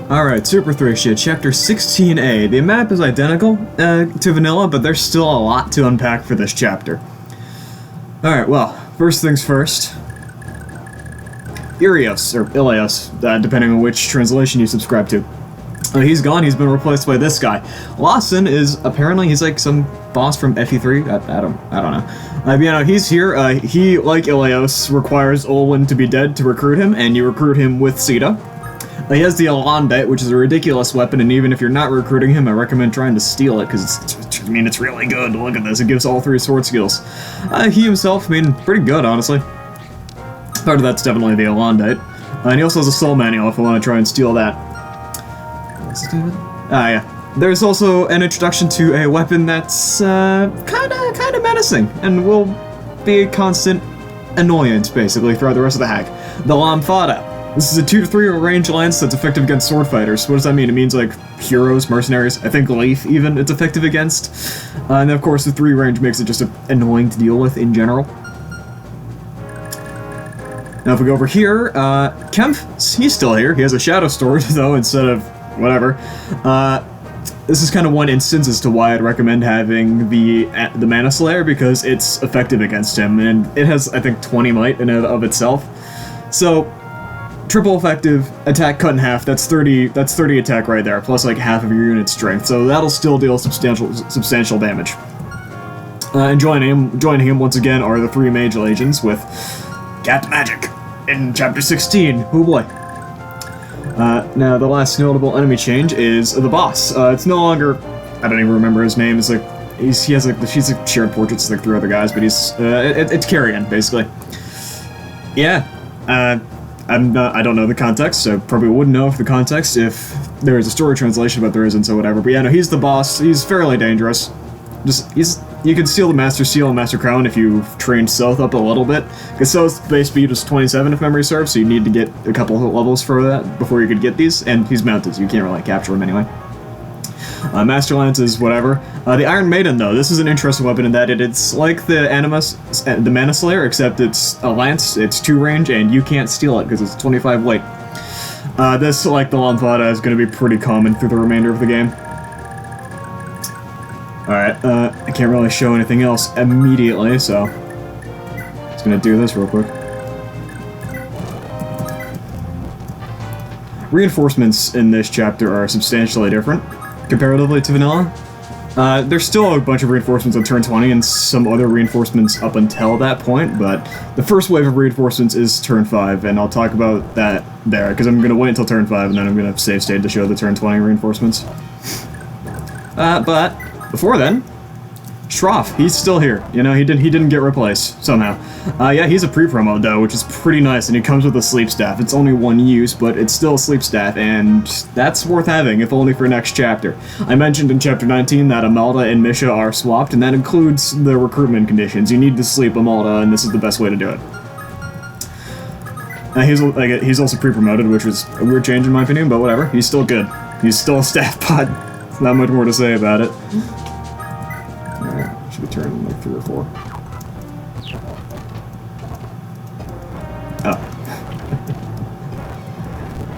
Alright, Super Thracia, Chapter 16A. The map is identical to Vanilla, but there's still a lot to unpack for this chapter. Alright, well, first things first. Irios, or Ilios, depending on which translation you subscribe to. He's gone, he's been replaced by this guy. Lawson is, apparently, he's like some boss from FE3? I don't know. You know, he's here, he, like Ilios, requires Olwen to be dead to recruit him, and you recruit him with Sita. He has the Alondite, which is a ridiculous weapon, and even if you're not recruiting him, I recommend trying to steal it, because it's really good. Look at this, it gives all 3 sword skills. He himself, pretty good, honestly. Part of that's definitely the Alondite. And he also has a soul manual if you want to try and steal that. Yeah. There's also an introduction to a weapon that's kinda menacing, and will be a constant annoyance, basically, throughout the rest of the hack. The Lamfada. This is a 2 to 3 range lance that's effective against sword fighters. What does that mean? It means, like, heroes, mercenaries, I think Leaf, even, it's effective against. And of course, the 3 range makes it just annoying to deal with in general. Now if we go over here, Kemp, he's still here. He has a Shadow Sword, though, instead of whatever. This is kind of one instance as to why I'd recommend having the Mana Slayer, because it's effective against him, and it has, I think, 20 might in and of itself. So, triple effective, attack cut in half, that's 30 attack right there, plus like half of your unit's strength, so that'll still deal substantial damage. And joining him once again are the 3 Mage Legions with Cat Magic in Chapter 16. Oh boy. Now the last notable enemy change is the boss. It's no longer, I don't even remember his name, it's like, she's like shared portraits like 3 other guys, but it's Carrion, basically. Yeah, I don't know the context, so probably wouldn't know the context if there is a story translation, but there isn't, so whatever. But yeah, no, he's the boss. He's fairly dangerous. You can steal the Master Seal and Master Crown if you train Stealth up a little bit. Because Stealth's base speed is 27 if memory serves, so you need to get a couple of levels for that before you could get these. And he's mounted, so you can't really capture him anyway. Master Lance is whatever. The Iron Maiden, though, this is an interesting weapon in that it's like the the Mana Slayer, except it's a lance, it's 2 range, and you can't steal it because it's 25 weight. This, like the Lamfada, is going to be pretty common through the remainder of the game. Alright, I can't really show anything else immediately, so just going to do this real quick. Reinforcements in this chapter are substantially different comparatively to Vanilla. There's still a bunch of reinforcements on turn 20 and some other reinforcements up until that point, but the first wave of reinforcements is turn 5, and I'll talk about that there, because I'm going to wait until turn 5 and then I'm going to save state to show the turn 20 reinforcements. But before then, Shroff, he's still here. You know, he didn't get replaced, somehow. Yeah, he's a pre-promo, though, which is pretty nice, and he comes with a sleep staff. It's only 1 use, but it's still a sleep staff, and that's worth having, if only for next chapter. I mentioned in Chapter 19 that Amalda and Misha are swapped, and that includes the recruitment conditions. You need to sleep Amalda, and this is the best way to do it. He's also pre-promoted, which was a weird change in my opinion, but whatever. He's still good. He's still a staff pod. There's not much more to say about it. Alright, should be turning like 3 or 4. Oh.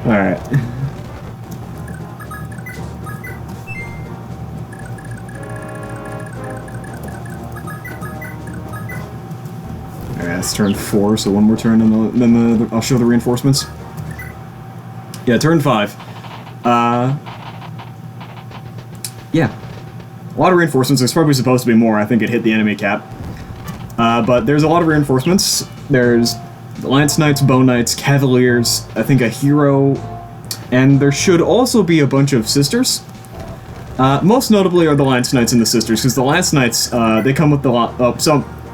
Alright. Alright, it's turn 4, so 1 more turn, and then I'll show the reinforcements. Yeah, turn 5. Yeah. A lot of reinforcements. There's probably supposed to be more. I think it hit the enemy cap. But there's a lot of reinforcements. There's the Lance Knights, Bone Knights, Cavaliers, I think a hero, and there should also be a bunch of Sisters. Most notably are the Lance Knights and the Sisters, because the Lance Knights, they come with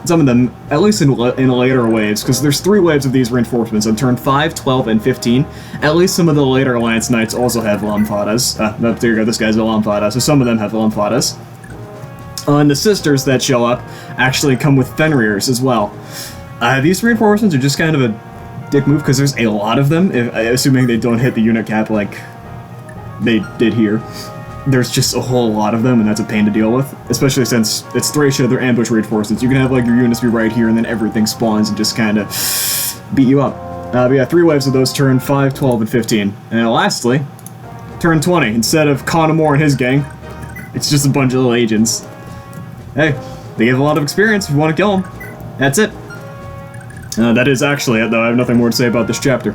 some of them, at least in later waves, because there's 3 waves of these reinforcements on turn 5, 12, and 15. At least some of the later Lance Knights also have Lamfadas. There you go, this guy's a Lamfada, so some of them have Lamfadas. And the Sisters that show up actually come with Fenriers as well. These reinforcements are just kind of a dick move, because there's a lot of them, assuming they don't hit the unit cap like they did here. There's just a whole lot of them, and that's a pain to deal with, especially since it's Thracia, they're ambush reinforcements. You can have like your units be right here, and then everything spawns and just kind of beat you up. But yeah, 3 waves of those turn 5, 12, and 15. And then lastly, turn 20 instead of Conamore and his gang. It's just a bunch of little agents. Hey, they have a lot of experience if you want to kill them. That's it. That is actually it, though. I have nothing more to say about this chapter.